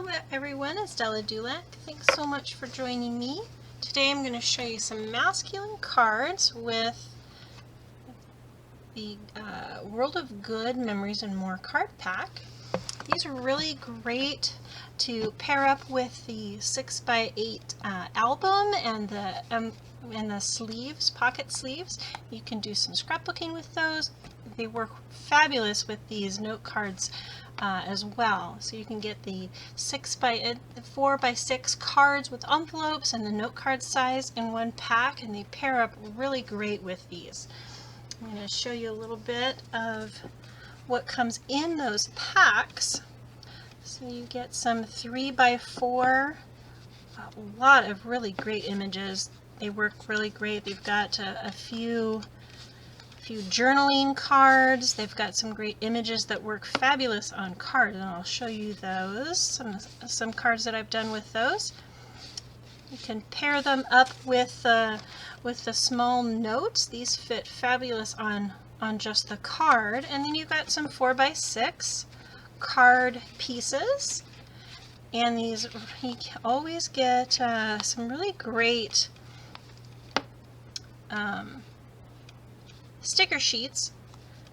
Hello everyone, it's Della DuLac. Thanks so much for joining me. Today I'm going to show you some masculine cards with the World of Good Memories and More card pack. These are really great to pair up with the 6x8 album and the sleeves, pocket sleeves. You can do some scrapbooking with those. They work fabulous with these note cards as well. So you can get the 4x6 cards with envelopes and the note card size in one pack, and they pair up really great with these. I'm going to show you a little bit of what comes in those packs. So you get some 3x4, a lot of really great images. They work really great. They've got a few journaling cards. They've got some great images that work fabulous on cards, and I'll show you those, some cards that I've done with those. You can pair them up with the small notes. These fit fabulous on just the card. And then you've got some 4x6 card pieces, and these you always get some really great sticker sheets.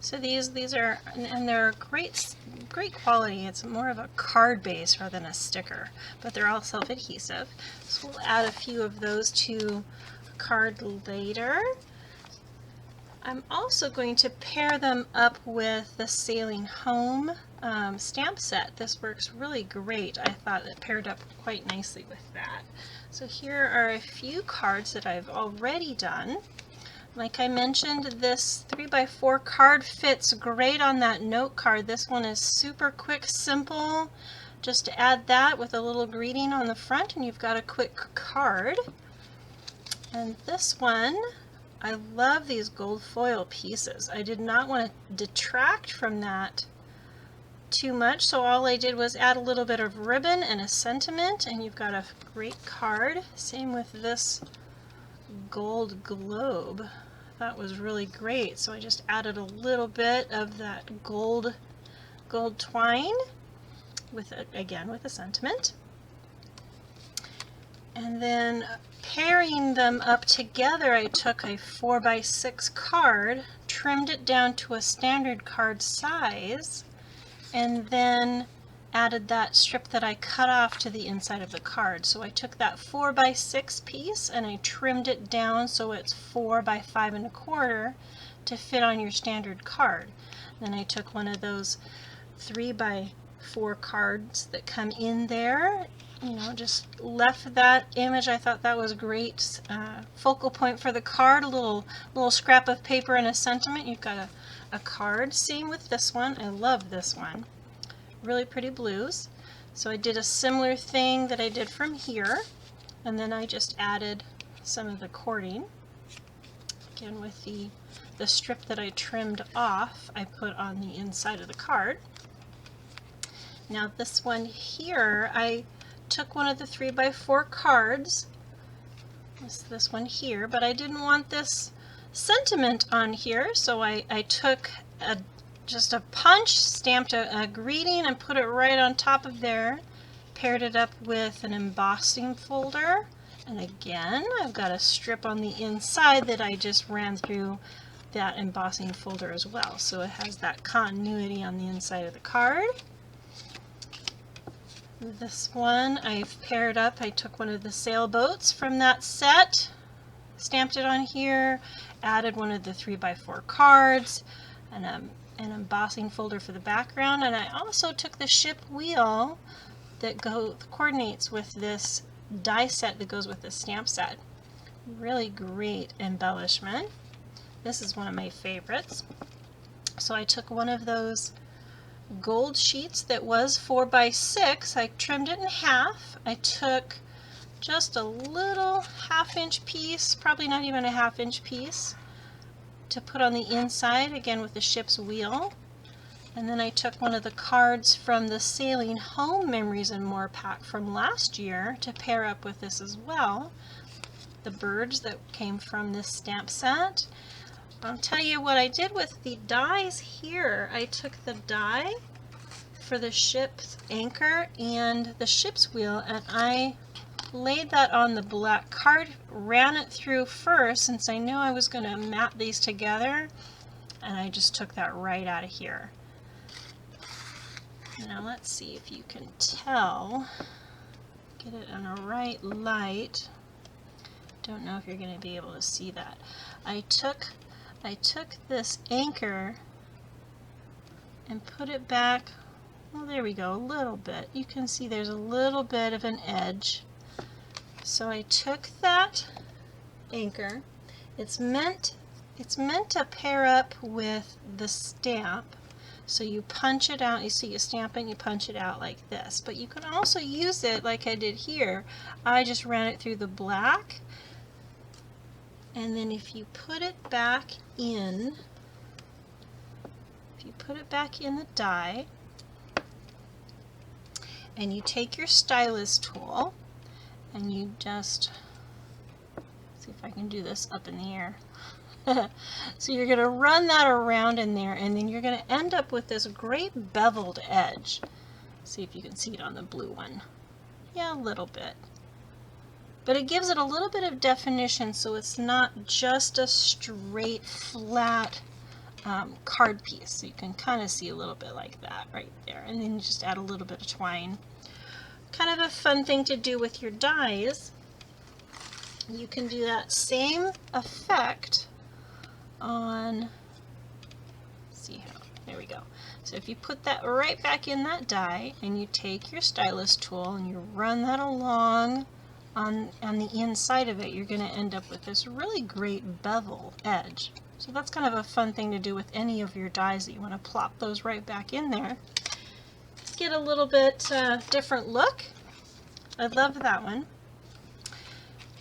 So these are, and they're great quality. It's more of a card base rather than a sticker, but they're all self-adhesive. So we'll add a few of those to a card later. I'm also going to pair them up with the Sailing Home stamp set. This works really great. I thought it paired up quite nicely with that. So here are a few cards that I've already done. Like I mentioned, this 3x4 card fits great on that note card. This one is super quick, simple. Just to add that with a little greeting on the front, and you've got a quick card. And this one, I love these gold foil pieces. I did not want to detract from that too much, so all I did was add a little bit of ribbon and a sentiment, and you've got a great card. Same with this gold globe. That was really great, so I just added a little bit of that gold twine with again with a sentiment, and then pairing them up together, I took a 4x6 card, trimmed it down to a standard card size, and then added that strip that I cut off to the inside of the card. So I took that 4x6 piece and I trimmed it down so it's 4x5¼ to fit on your standard card. Then I took one of those 3x4 cards that come in there, just left that image. I thought that was great focal point for the card, a little scrap of paper and a sentiment. You've got a card. Same with this one. I love this one. Really pretty blues. So I did a similar thing that I did from here, and then I just added some of the cording. Again, with the strip that I trimmed off, I put on the inside of the card. Now this one here, I took one of the 3x4 cards, this one here, but I didn't want this sentiment on here, so I took just a punch, stamped a greeting and put it right on top of there, paired it up with an embossing folder, and again I've got a strip on the inside that I just ran through that embossing folder as well, so it has that continuity on the inside of the card. This one I've paired up. I took one of the sailboats from that set, stamped it on here, added one of the 3x4 cards, and an embossing folder for the background, and I also took the ship wheel that coordinates with this die set that goes with the stamp set. Really great embellishment. This is one of my favorites. So I took one of those gold sheets that was 4x6. I trimmed it in half. I took just a little half-inch piece, probably not even a half-inch piece, to put on the inside, again with the ship's wheel. And then I took one of the cards from the Sailing Home Memories and More pack from last year to pair up with this as well. The birds that came from this stamp set. I'll tell you what I did with the dies here. I took the die for the ship's anchor and the ship's wheel, and I laid that on the black card, ran it through first since I knew I was going to map these together, and I just took that right out of here. Now let's see if you can tell. Get it in a right light. Don't know if you're going to be able to see that. I took this anchor and put it back. Well, there we go, a little bit. You can see there's a little bit of an edge. So I took that anchor. It's meant to pair up with the stamp. So you punch it out, you see you stamp it and you punch it out like this. But you can also use it like I did here. I just ran it through the black. And then if you put it back in, the die, and you take your stylus tool, and you just, see if I can do this up in the air. So you're going to run that around in there, and then you're going to end up with this great beveled edge. See if you can see it on the blue one. Yeah, a little bit. But it gives it a little bit of definition, so it's not just a straight, flat card piece. So you can kind of see a little bit like that right there. And then you just add a little bit of twine. Kind of a fun thing to do with your dies. You can do that same effect on, see how, there we go. So if you put that right back in that die, and you take your stylus tool and you run that along on the inside of it, you're going to end up with this really great bevel edge. So that's kind of a fun thing to do with any of your dies that you want to plop those right back in there. Let's get a little bit different look. I love that one.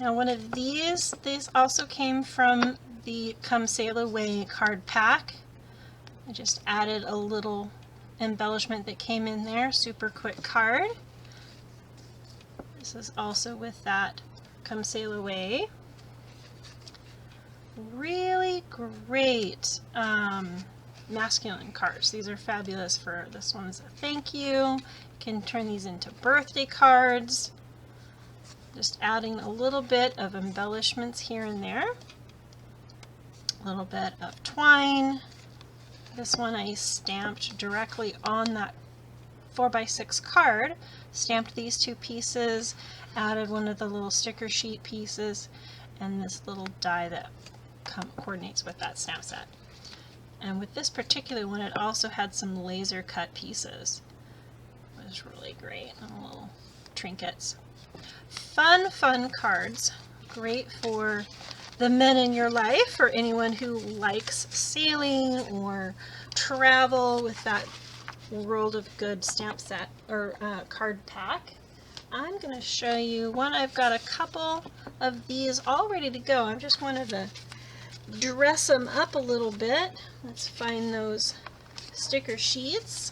Now one of these also came from the Come Sail Away card pack. I just added a little embellishment that came in there, super quick card. This is also with that Come Sail Away. Really great masculine cards. These are fabulous for, this one's a thank you. You can turn these into birthday cards. Just adding a little bit of embellishments here and there. A little bit of twine. This one I stamped directly on that 4x6 card. Stamped these two pieces, added one of the little sticker sheet pieces, and this little die that coordinates with that stamp set. And with this particular one, it also had some laser cut pieces. It was really great, and little trinkets. Fun cards. Great for the men in your life, or anyone who likes sailing or travel with that World of Good stamp set or card pack. I'm going to show you one. I've got a couple of these all ready to go. I just wanted to dress them up a little bit. Let's find those sticker sheets.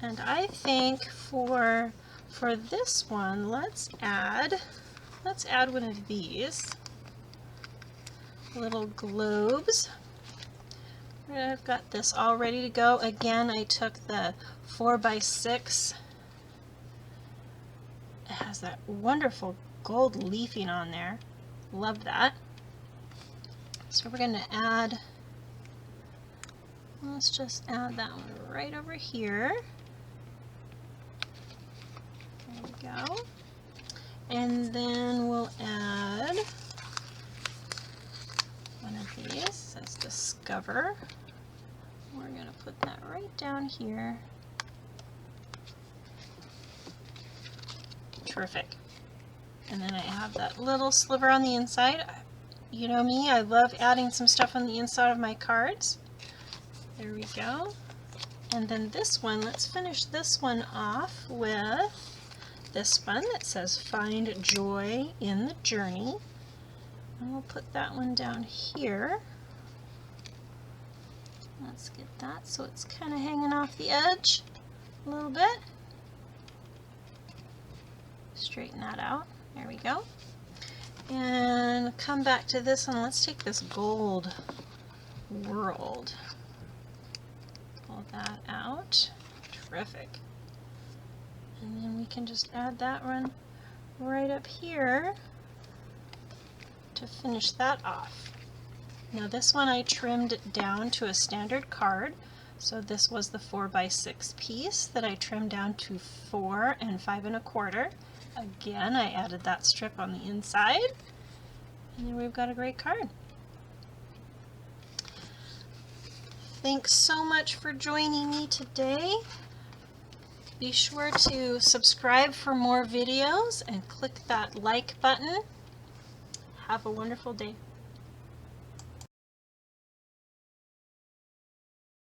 And I think for this one, let's add one of these little globes. I've got this all ready to go. Again, I took the 4x6. It has that wonderful gold leafing on there. Love that. So we're going to add, let's just add that one right over here. There we go. And then we'll add one of these. It says Discover. We're going to put that right down here. Terrific. And then I have that little sliver on the inside. You know me, I love adding some stuff on the inside of my cards. There we go. And then this one, let's finish this one off with this one that says Find Joy in the Journey. And we'll put that one down here. Let's get that so it's kind of hanging off the edge a little bit. Straighten that out. There we go. And come back to this one. Let's take this gold world. Pull that out. terrific. And then we can just add that one right up here to finish that off. Now this one I trimmed down to a standard card. So this was the 4x6 piece that I trimmed down to 4 and 5 1/4. Again, I added that strip on the inside, and then we've got a great card. Thanks so much for joining me today. Be sure to subscribe for more videos and click that like button. Have a wonderful day.